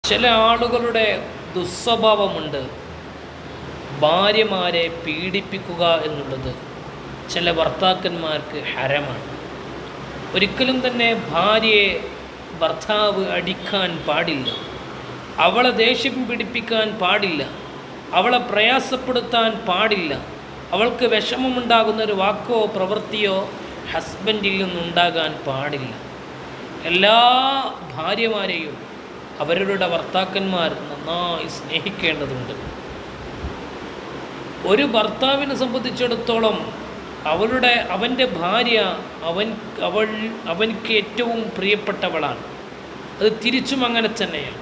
ചില ആളുകളുടെ ദുസ്വഭാവമുണ്ട്, ഭാര്യമാരെ പീഡിപ്പിക്കുക എന്നുള്ളത് ചില ഭർത്താക്കന്മാർക്ക് ഹരമാണ്. ഒരിക്കലും തന്നെ ഭാര്യയെ ഭർത്താവ് അടിക്കാൻ പാടില്ല, അവളെ ദേഷ്യം പിടിപ്പിക്കാൻ പാടില്ല, അവളെ പ്രയാസപ്പെടുത്താൻ പാടില്ല. അവൾക്ക് വിഷമമുണ്ടാകുന്നൊരു വാക്കോ പ്രവൃത്തിയോ ഹസ്ബൻഡിൽ നിന്നുണ്ടാകാൻ പാടില്ല. എല്ലാ ഭാര്യമാരെയും അവരുടെ ഭർത്താക്കന്മാർ നന്നായി സ്നേഹിക്കേണ്ടതുണ്ട്. ഒരു ഭർത്താവിനെ സംബന്ധിച്ചിടത്തോളം അവൻ്റെ ഭാര്യ അവൻക്ക് ഏറ്റവും പ്രിയപ്പെട്ടവളാണ്. അത് തിരിച്ചും അങ്ങനെ തന്നെയാണ്.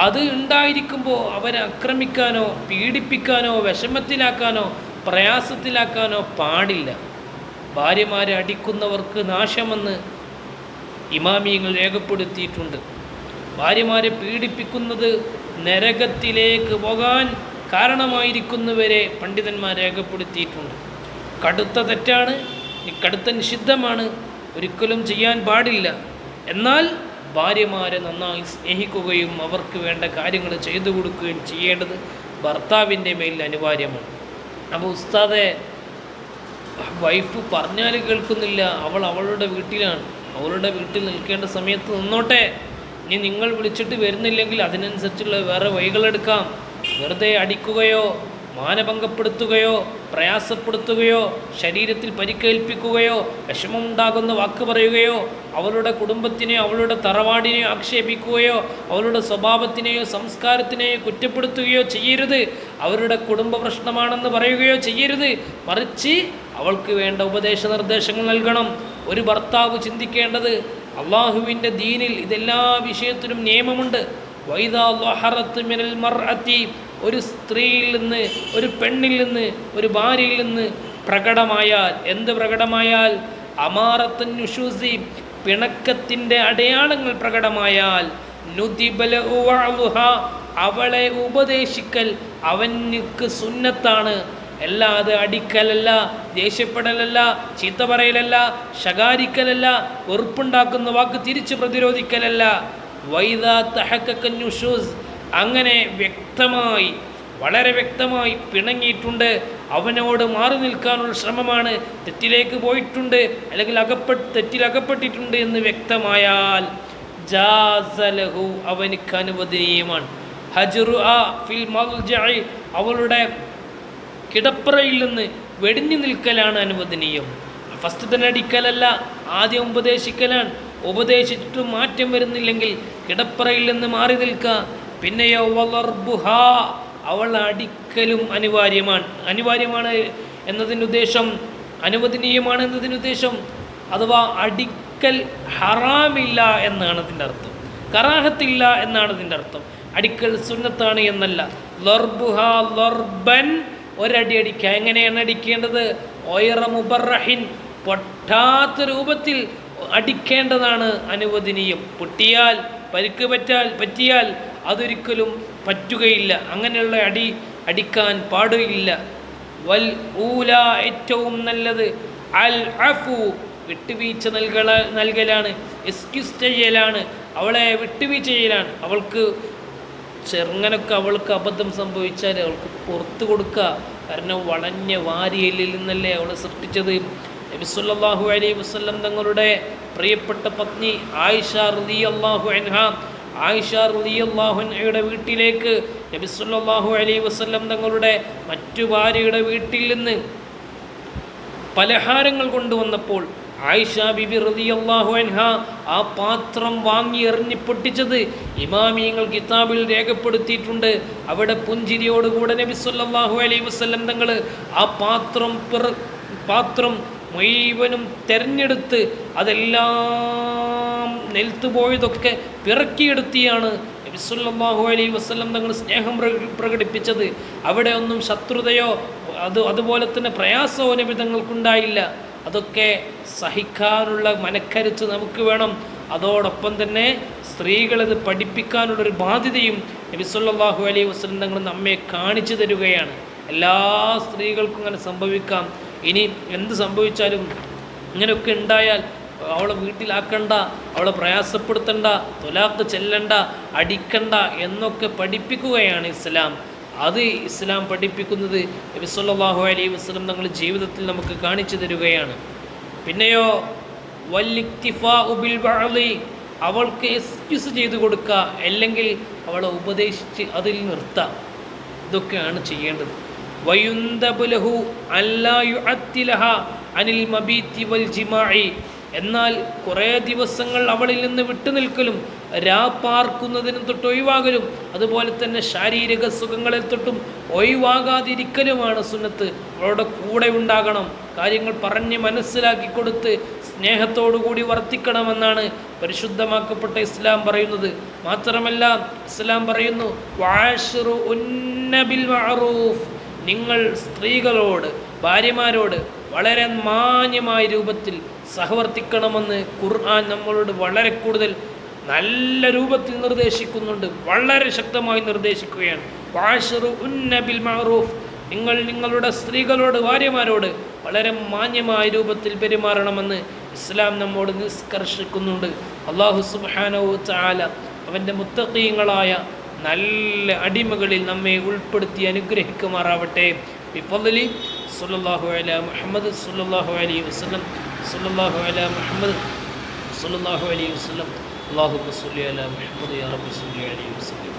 അത് ഉണ്ടായിരിക്കുമ്പോൾ അവരെ ആക്രമിക്കാനോ പീഡിപ്പിക്കാനോ വിഷമത്തിലാക്കാനോ പ്രയാസത്തിലാക്കാനോ പാടില്ല. ഭാര്യമാരെ അടിക്കുന്നവർക്ക് നാശമെന്ന് ഇമാമിയങ്ങൾ രേഖപ്പെടുത്തിയിട്ടുണ്ട്. ഭാര്യമാരെ പീഡിപ്പിക്കുന്നത് നരകത്തിലേക്ക് പോകാൻ കാരണമായിരിക്കുന്നവരെ പണ്ഡിതന്മാർ രേഖപ്പെടുത്തിയിട്ടുണ്ട്. കടുത്ത തെറ്റാണ്, കടുത്ത നിഷിദ്ധമാണ്, ഒരിക്കലും ചെയ്യാൻ പാടില്ല. എന്നാൽ ഭാര്യമാരെ നന്നായി സ്നേഹിക്കുകയും അവർക്ക് വേണ്ട കാര്യങ്ങൾ ചെയ്തു കൊടുക്കുകയും ചെയ്യേണ്ടത് ഭർത്താവിൻ്റെ മേൽ അനിവാര്യമാണ്. അപ്പോൾ ഉസ്താദെ, വൈഫ് പറഞ്ഞാൽ കേൾക്കുന്നില്ല, അവളുടെ വീട്ടിലാണ്, അവളുടെ വീട്ടിൽ നിൽക്കേണ്ട സമയത്ത് നിന്നോട്ടെ, ഇനി നിങ്ങൾ വിളിച്ചിട്ട് വരുന്നില്ലെങ്കിൽ അതിനനുസരിച്ചുള്ള വേറെ വഴികളെടുക്കാം. വെറുതെ അടിക്കുകയോ മാനഭംഗപ്പെടുത്തുകയോ പ്രയാസപ്പെടുത്തുകയോ ശരീരത്തിൽ പരിക്കേൽപ്പിക്കുകയോ വിഷമമുണ്ടാകുന്ന വാക്ക് പറയുകയോ അവളുടെ കുടുംബത്തിനെയോ അവളുടെ തറവാടിനെയോ ആക്ഷേപിക്കുകയോ അവളുടെ സ്വഭാവത്തിനെയോ സംസ്കാരത്തിനെയോ കുറ്റപ്പെടുത്തുകയോ ചെയ്യരുത്. അവരുടെ കുടുംബ പ്രശ്നമാണെന്ന് പറയുകയോ ചെയ്യരുത്. മറിച്ച് അവൾക്ക് വേണ്ട ഉപദേശ നിർദ്ദേശങ്ങൾ നൽകണം. ഒരു ഭർത്താവ് ചിന്തിക്കേണ്ടത്, അള്ളാഹുവിൻ്റെ ദീനിൽ ഇതെല്ലാ വിഷയത്തിലും നിയമമുണ്ട്. വൈദാ ളഹറത് മിനൽ മർഅതി, ഒരു സ്ത്രീയിൽ നിന്ന്, ഒരു പെണ്ണിൽ നിന്ന്, ഒരു ഭാര്യയിൽ നിന്ന് പ്രകടമായാൽ, എന്ത് പ്രകടമായാൽ? അമാറത്തുൻ നുശൂസി, പിണക്കത്തിൻ്റെ അടയാളങ്ങൾ പ്രകടമായാൽ, നുദിബല വഅലുഹ, അവളെ ഉപദേശിക്കൽ അവനിക്ക് സുന്നത്താണ്. അല്ലാതെ അടിക്കലല്ല, ദേഷ്യപ്പെടലല്ല, ചീത്ത പറയലല്ല, ശകാരിക്കലല്ല, വെറുപ്പുണ്ടാക്കുന്ന വാക്ക് തിരിച്ച് പ്രതിരോധിക്കലല്ല. വൈദാ തഹഖഖ നുശൂസ്, അങ്ങനെ വ്യക്തമായി, വളരെ വ്യക്തമായി പിണങ്ങിയിട്ടുണ്ട്, അവനോട് മാറി നിൽക്കാനുള്ള ശ്രമമാണ്, തെറ്റിലേക്ക് പോയിട്ടുണ്ട്, അല്ലെങ്കിൽ തെറ്റിലകപ്പെട്ടിട്ടുണ്ട് എന്ന് വ്യക്തമായാൽ ജാസലഹു, അവനിക്ക് അനുവദനീയമാണ്. ഹജ്റുആ ഫിൽ മൽജഇ, അവളുടെ കിടപ്പറയിൽ നിന്ന് വെടിഞ്ഞു നിൽക്കലാണ് അനുവദനീയം. ഫസ്റ്റ് തന്നെ അടിക്കലല്ല, ആദ്യം ഉപദേശിക്കലാണ്. ഉപദേശിച്ചിട്ട് മാറ്റം വരുന്നില്ലെങ്കിൽ കിടപ്പറയിൽ നിന്ന് മാറി നിൽക്കുക. പിന്നെയോ വളർബുഹ, അവൾ അടിക്കലും അനിവാര്യമാണ് എന്നതിൻ്റെ ഉദ്ദേശം, അനുവദനീയമാണ് എന്നതിൻ്റെ ഉദ്ദേശം, അഥവാ അടിക്കൽ ഹറാമില്ല എന്നാണ് അതിൻ്റെ അർത്ഥം, കറാഹത്തില്ല എന്നാണ് അതിൻ്റെ അർത്ഥം. അടിക്കൽ സുന്നത്താണ് എന്നല്ല. ലർബുഹ ലർബൻ, ഒരടി അടിക്കുക. എങ്ങനെയാണ് അടിക്കേണ്ടത്? ഒയറ മുബറഹിൻ, പൊട്ടാത്ത രൂപത്തിൽ അടിക്കേണ്ടതാണ് അനുവദനീയം. പൊട്ടിയാൽ, പരിക്ക് പറ്റിയാൽ അതൊരിക്കലും പറ്റുകയില്ല. അങ്ങനെയുള്ള അടിക്കാൻ പാടില്ല. വൽ ഊല, ഏറ്റവും നല്ലത് അൽ അഫു, വിട്ടുവീഴ്ച നൽകലാണ്, എക്സ്ക്യൂസ് ചെയ്യലാണ്, അവളെ വിട്ടുവീഴ്ച ചെയ്യലാണ്. അവൾക്ക് ചെറുങ്ങനൊക്കെ അവൾക്ക് അബദ്ധം സംഭവിച്ചാൽ അവൾക്ക് പുറത്തു കൊടുക്കുക. കാരണം വളഞ്ഞ വാരിയലിൽ നിന്നല്ലേ അവളെ സൃഷ്ടിച്ചത്. നബി സല്ലല്ലാഹു അലൈഹി വസല്ലം തങ്ങളുടെ പ്രിയപ്പെട്ട പത്നി ആയിഷ റളിയല്ലാഹു അൻഹയുടെ വീട്ടിലേക്ക് നബി സല്ലല്ലാഹു അലൈഹി വസല്ലം തങ്ങളുടെ മറ്റു ഭാര്യയുടെ വീട്ടിൽ നിന്ന് പലഹാരങ്ങൾ കൊണ്ടുവന്നപ്പോൾ ആയിഷ ബിബി റളിയല്ലാഹു അൻഹ ആ പാത്രം വാങ്ങി എറിഞ്ഞ് പൊട്ടിച്ചത് ഇമാമിയങ്ങൾ കിതാബിൽ രേഖപ്പെടുത്തിയിട്ടുണ്ട്. അവിടെ പുഞ്ചിരിയോടുകൂടെ നബി സല്ലല്ലാഹു അലൈഹി വസല്ലം തങ്ങൾ ആ പാത്രം മുഴുവനും തെരഞ്ഞെടുത്ത് അതെല്ലാം നിലത്തുപോയതൊക്കെ പിറക്കിയെടുത്തിയാണ് നബി സല്ലല്ലാഹു അലൈഹി വസല്ലം തങ്ങൾ സ്നേഹം പ്രകടിപ്പിച്ചത്. അവിടെ ഒന്നും ശത്രുതയോ അതുപോലെ തന്നെ പ്രയാസമോ നബി തങ്ങൾക്കുണ്ടായില്ല. അതൊക്കെ സഹിക്കാനുള്ള മനക്കരുത്ത് നമുക്ക് വേണം. അതോടൊപ്പം തന്നെ സ്ത്രീകളത് പഠിപ്പിക്കാനുള്ളൊരു ബാധ്യതയും നബി സല്ലല്ലാഹു അലൈഹി വസല്ലം തങ്ങൾ നമ്മെ കാണിച്ചു തരികയാണ്. എല്ലാ സ്ത്രീകൾക്കും അങ്ങനെ സംഭവിക്കാം. ഇനി എന്ത് സംഭവിച്ചാലും ഇങ്ങനെയൊക്കെ ഉണ്ടായാൽ അവളെ വീട്ടിലാക്കണ്ട, അവളെ പ്രയാസപ്പെടുത്തണ്ട, തൊലാഖ് ചെല്ലണ്ട, അടിക്കണ്ട എന്നൊക്കെ പഠിപ്പിക്കുകയാണ് ഇസ്ലാം. അത് ഇസ്ലാം പഠിപ്പിക്കുന്നത് നബി സല്ലല്ലാഹു അലൈഹി വസല്ലം തങ്ങൾ ജീവിതത്തിൽ നമുക്ക് കാണിച്ചു തരികയാണ്. പിന്നെയോ വല്ലിക്തിഫാഉ ബിൽ വഅളി, അവൾക്ക് എക്സ്ക്യൂസ് ചെയ്ത് കൊടുക്കുക, അല്ലെങ്കിൽ അവളെ ഉപദേശിച്ച് അതിൽ നിർത്തുക. ഇതൊക്കെയാണ് ചെയ്യേണ്ടത്. വയുന്തബു ലഹു അല്ലാ യുഅത്തിലഹ അനിൽ മബീതി വൽ ജിമാഇ, എന്നാൽ കുറേ ദിവസങ്ങൾ അവളിൽ നിന്ന് വിട്ടുനിൽക്കലും രാപ്പാർക്കുന്നതിനും തൊട്ട് ഒഴിവാകലും അതുപോലെ തന്നെ ശാരീരിക സുഖങ്ങളിൽ തൊട്ടും ഒഴിവാകാതിരിക്കലുമാണ് സുന്നത്ത്. അവളുടെ കൂടെ ഉണ്ടാകണം, കാര്യങ്ങൾ പറഞ്ഞ് മനസ്സിലാക്കി കൊടുത്ത് സ്നേഹത്തോടുകൂടി വർത്തിക്കണമെന്നാണ് പരിശുദ്ധമാക്കപ്പെട്ട ഇസ്ലാം പറയുന്നത്. മാത്രമല്ല ഇസ്ലാം പറയുന്നു വഅശ്റു ഉന്ന ബിൽ മഅറൂഫ്, നിങ്ങൾ സ്ത്രീകളോട്, ഭാര്യമാരോട് വളരെ മാന്യമായ രൂപത്തിൽ സഹവർത്തിക്കണമെന്ന് ഖുർആൻ നമ്മളോട് വളരെ കൂടുതൽ നല്ല രൂപത്തിൽ നിർദ്ദേശിക്കുന്നുണ്ട്, വളരെ ശക്തമായി നിർദ്ദേശിക്കുകയാണ്. വഅശ്റു ഉന്ന ബിൽ മഅറൂഫ്, നിങ്ങൾ നിങ്ങളുടെ സ്ത്രീകളോട്, ഭാര്യമാരോട് വളരെ മാന്യമായ രൂപത്തിൽ പെരുമാറണമെന്ന് ഇസ്ലാം നമ്മോട് നിഷ്കർഷിക്കുന്നുണ്ട്. അല്ലാഹു സുബ്ഹാനഹു വ തആല അവൻ്റെ മുത്തഖീങ്ങളായ നല്ല അടിമകളിൽ നമ്മെ ഉൾപ്പെടുത്തി അനുഗ്രഹിക്കുമാറാവട്ടെ. ബിഫദ്ലി സല്ലല്ലാഹു അലാ മുഹമ്മദ് സല്ലല്ലാഹു അലൈഹി വസല്ലം സല്ലല്ലാഹു അലാ മുഹമ്മദ് സല്ലല്ലാഹു അലൈഹി വസല്ലം. അല്ലാഹുമ്മ സ്വല്ലി അലാ മുഹമ്മദ് യാ റബ്ബി സ്വല്ലി അലൈഹി വസല്ലം.